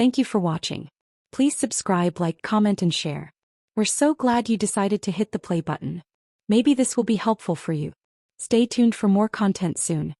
Thank you for watching. Please subscribe, like, comment, and share. We're so glad you decided to hit the play button. Maybe this will be helpful for you. Stay tuned for more content soon.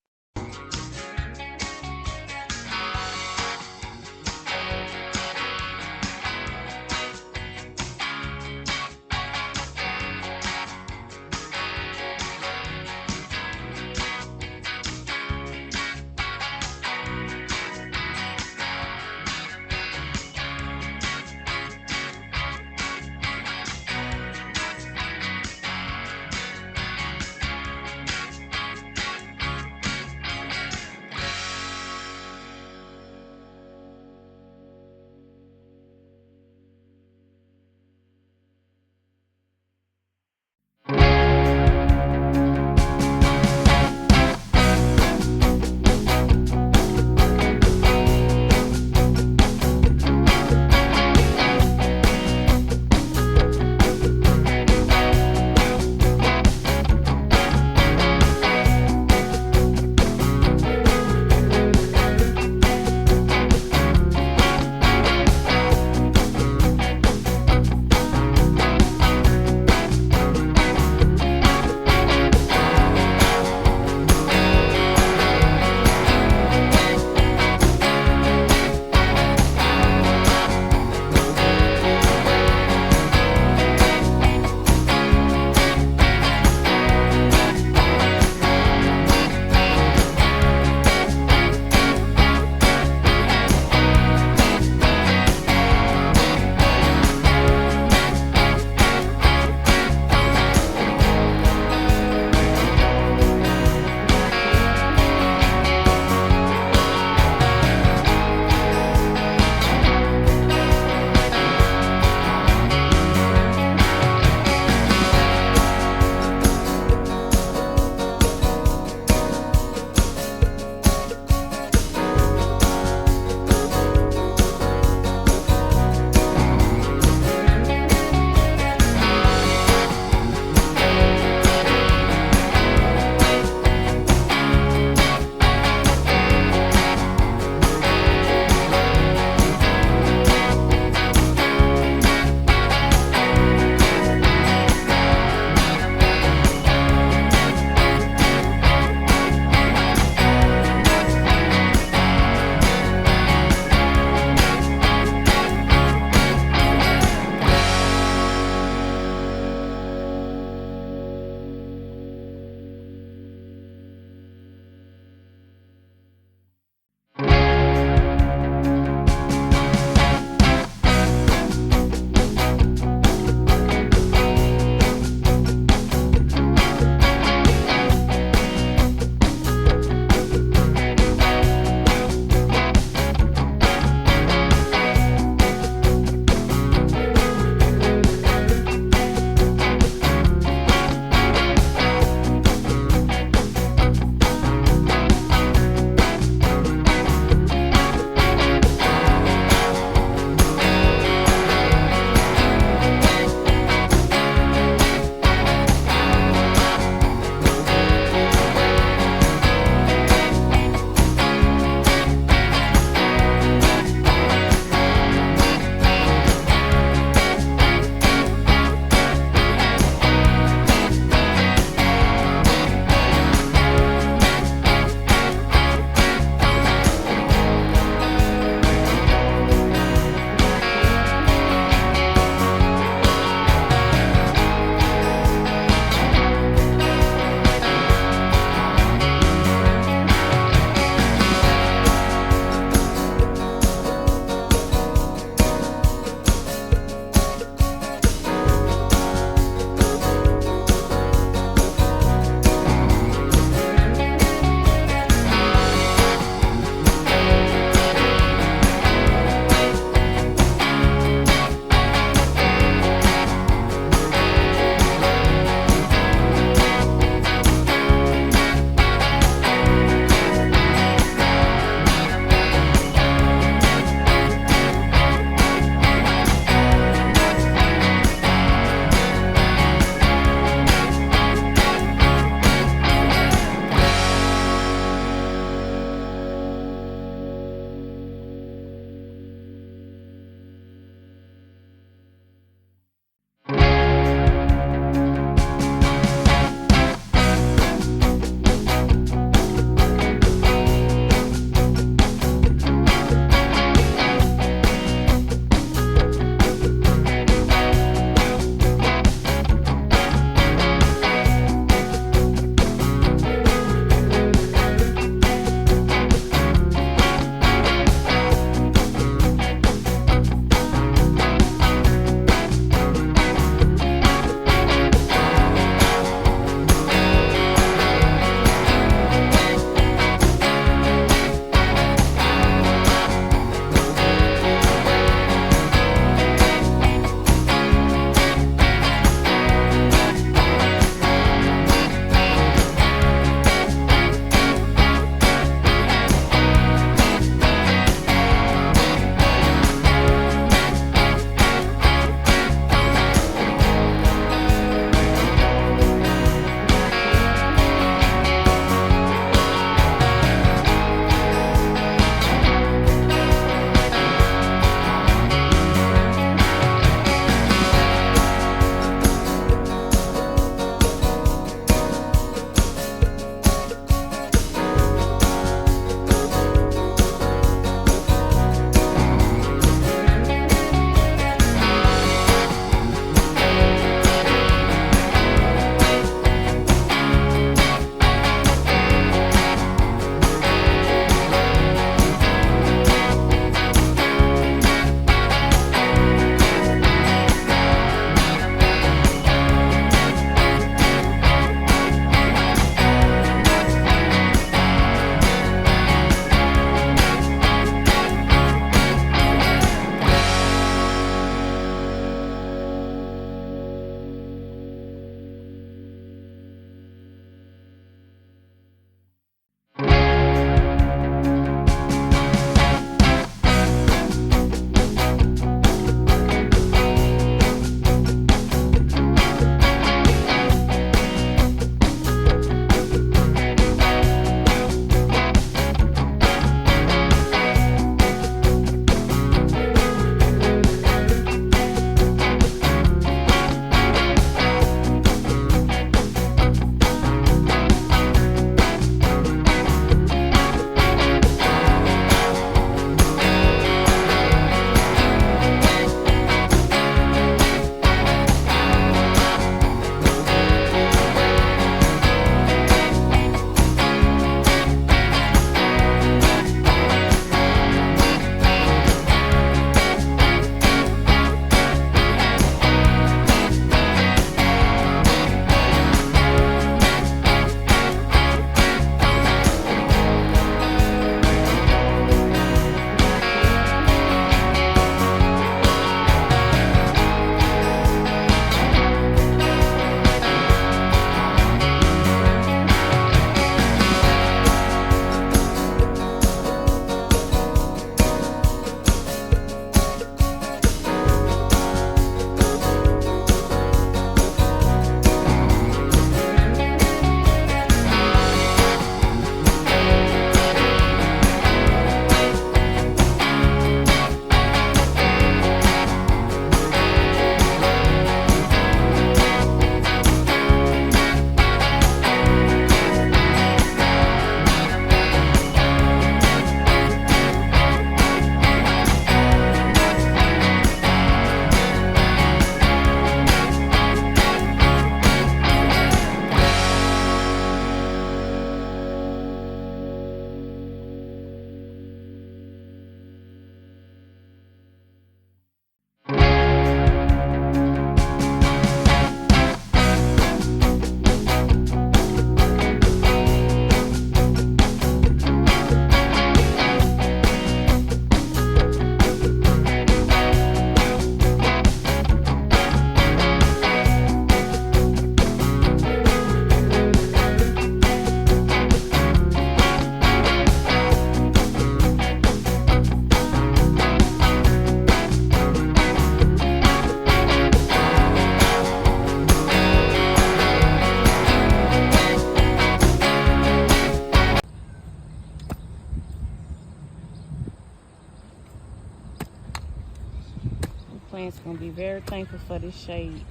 plant's gonna be very thankful for this shade.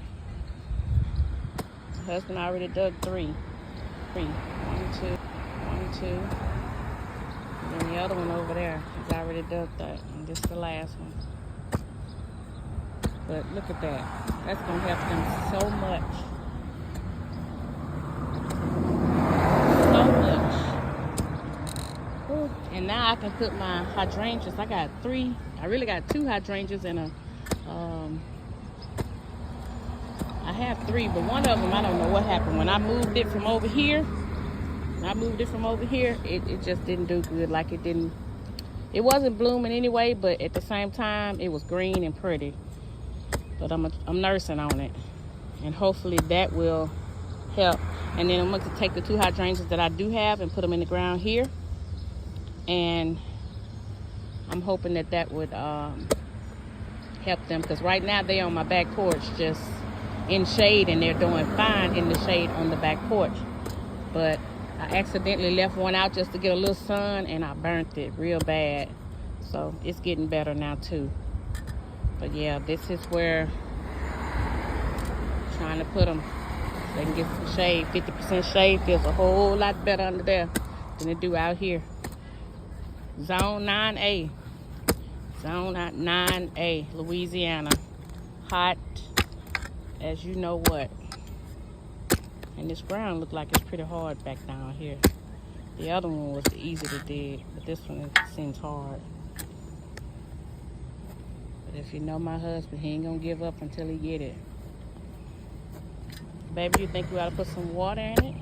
My husband already dug three. One, two. And then the other one over there, he's already dug that. And this is the last one. But look at that. That's gonna help them so much. And now I can put my hydrangeas. I got three. I really got two hydrangeas and a. I have three, but one of them I don't know what happened when I moved it from over here. It just didn't do good. Like it didn't. It wasn't blooming anyway, but at the same time it was green and pretty. But I'm nursing on it, and hopefully that will help. And then I'm going to take the two hydrangeas that I do have and put them in the ground here. And I'm hoping that would help them, because right now they're on my back porch just in shade, and they're doing fine in the shade on the back porch. But I accidentally left one out just to get a little sun, and I burnt it real bad. So it's getting better now too. But yeah, this is where I'm trying to put them so they can get some shade. 50% shade feels a whole lot better under there than it do out here. Zone 9A. Zone 9A, Louisiana. Hot as you know what. And this ground looked like it's pretty hard back down here. The other one was easy to dig, but this one seems hard. But if you know my husband, he ain't gonna give up until he get it. Baby, you think we ought to put some water in it?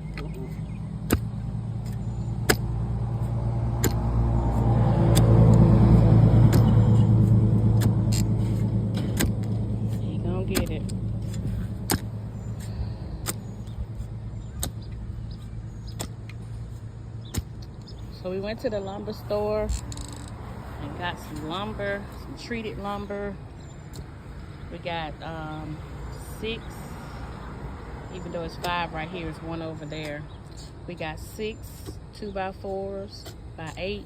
He gonna get it. So we went to the lumber store and got some lumber, some treated lumber. We got 6, even though it's 5 right here, it's 1 over there. We got 6 2x4s by 8s,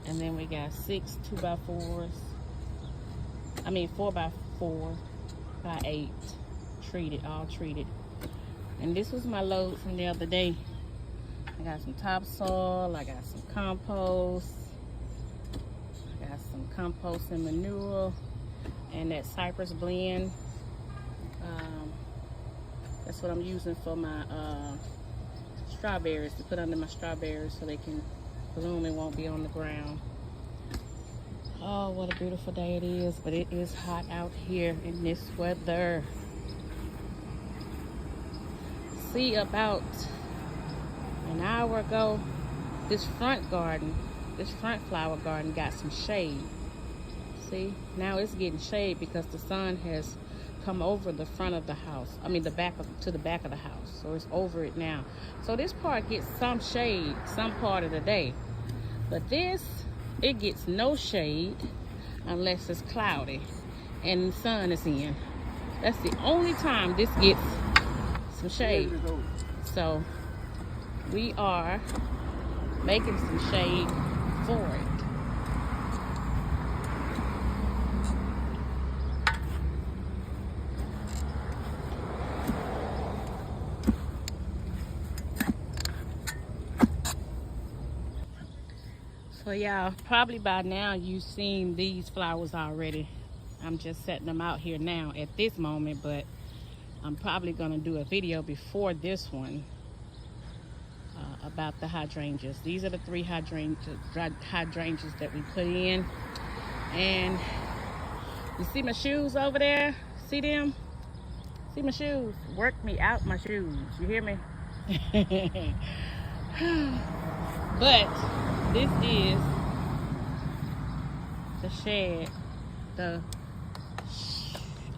and then we got 6 2x4s. I mean 4x4 by 8, treated, all treated. And this was my load from the other day. I got some topsoil, I got some compost, I got some compost and manure, and that cypress blend. That's what I'm using for my strawberries, to put under my strawberries so they can bloom and won't be on the ground. Oh, what a beautiful day it is, but it is hot out here in this weather. See, about an hour ago, this front flower garden got some shade. See, now it's getting shade because the sun has come over the front of the house. I mean, to the back of the house. So it's over it now. So this part gets some shade some part of the day. But this, it gets no shade unless it's cloudy and the sun is in. That's the only time this gets some shade. So we are making some shade for it. So y'all, probably by now you've seen these flowers already. I'm just setting them out here now at this moment, but I'm probably gonna do a video before this one about the hydrangeas. These are the 3 hydrangeas that we put in. And you see my shoes over there? See them? See my shoes? Work me out my shoes. You hear me? But this is the shed,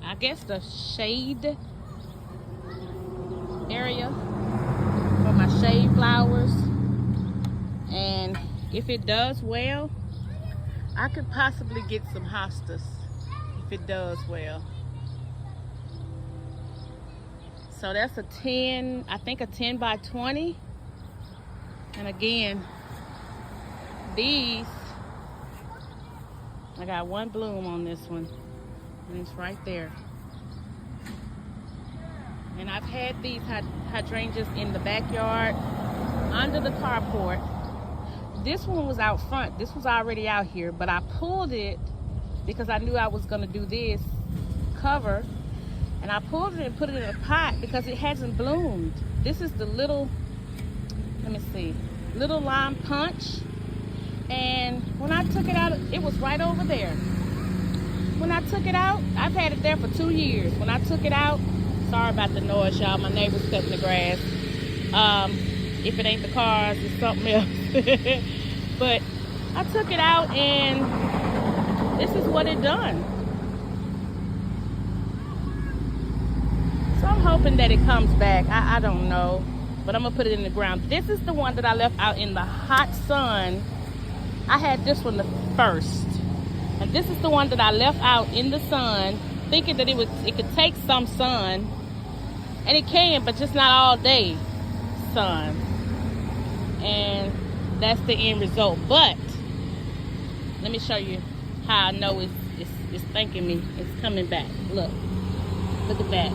I guess the shade area for my shade flowers. And if it does well, I could possibly get some hostas if it does well. So that's a 10, I think a 10 by 20. And again, these, I got 1 bloom on this one. And it's right there. And I've had these hydrangeas in the backyard, under the carport. This one was out front. This was already out here, but I pulled it because I knew I was gonna do this cover. And I pulled it and put it in a pot because it hasn't bloomed. This is the little, let me see, little lime punch. And when I took it out, it was right over there. When I took it out, I've had it there for 2 years. When I took it out, sorry about the noise, y'all. My neighbor's cutting the grass. If it ain't the cars, it's something else. But I took it out and this is what it done. So I'm hoping that it comes back. I don't know, but I'm gonna put it in the ground. This is the one that I left out in the hot sun. I had this one the first. And this is the one that I left out in the sun, thinking that it could take some sun. And it can, but just not all day sun. And that's the end result. But let me show you how I know it's thanking me. It's coming back. Look at that.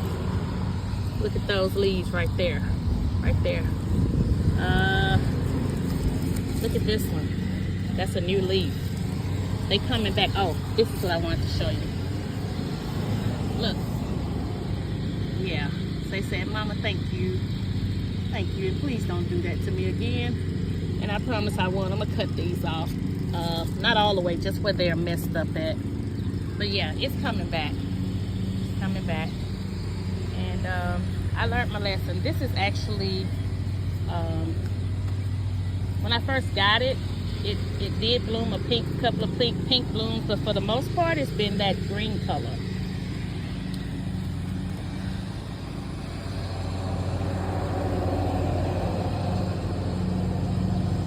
Look at those leaves right there. Right there. Look at this one. That's a new leaf. They coming back. Oh, this is what I wanted to show you. Look. Yeah. They said, Mama, thank you. Thank you. And please don't do that to me again. And I promise I won't. I'm going to cut these off. Not all the way, just where they're messed up at. But yeah, it's coming back. It's coming back. And I learned my lesson. This is actually, when I first got it, it did bloom a couple of pink blooms, but for the most part, it's been that green color.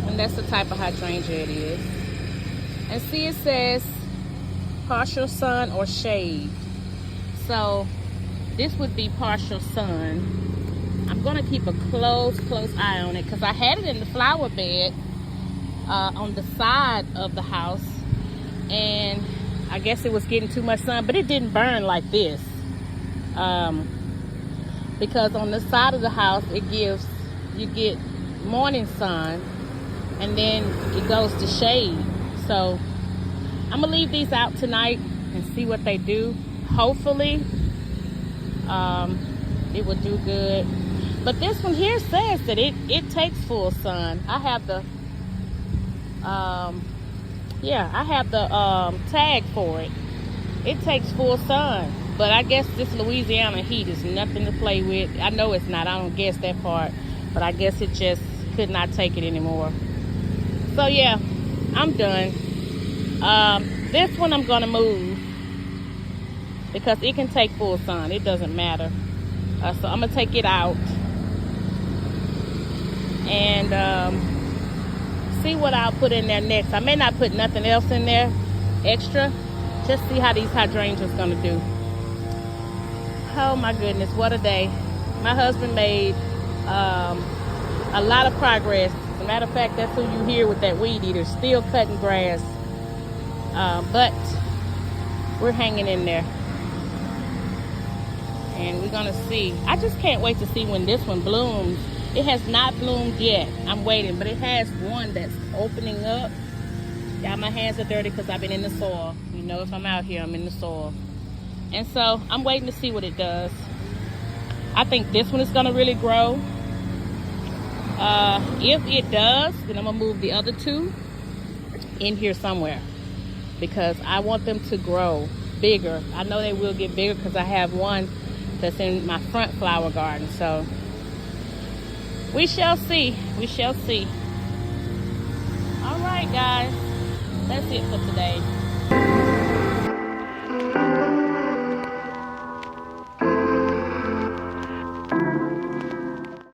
And that's the type of hydrangea it is. And see, it says partial sun or shade. So this would be partial sun. I'm gonna keep a close eye on it because I had it in the flower bed on the side of the house, and I guess it was getting too much sun, but it didn't burn like this, because on the side of the house you get morning sun and then it goes to shade. So I'm gonna leave these out tonight and see what they do. Hopefully it will do good. But this one here says that it takes full sun. I have the tag for it. It takes full sun. But I guess this Louisiana heat is nothing to play with. I know it's not. I don't guess that part. But I guess it just could not take it anymore. So yeah, I'm done. This one I'm gonna move because it can take full sun. It doesn't matter. So I'm gonna take it out and see what I'll put in there next. I may not put nothing else in there extra. Just see how these hydrangeas gonna do. Oh my goodness, what a day. My husband made a lot of progress. As a matter of fact, that's who you hear with that weed eater, still cutting grass. But we're hanging in there. And we're gonna see. I just can't wait to see when this one blooms. It has not bloomed yet. I'm waiting, but it has one that's opening up. Yeah, my hands are dirty because I've been in the soil. You know, if I'm out here, I'm in the soil. And so I'm waiting to see what it does. I think this one is gonna really grow. If it does, then I'm gonna move the other two in here somewhere because I want them to grow bigger. I know they will get bigger because I have one that's in my front flower garden. So we shall see. We shall see. All right, guys. That's it for today.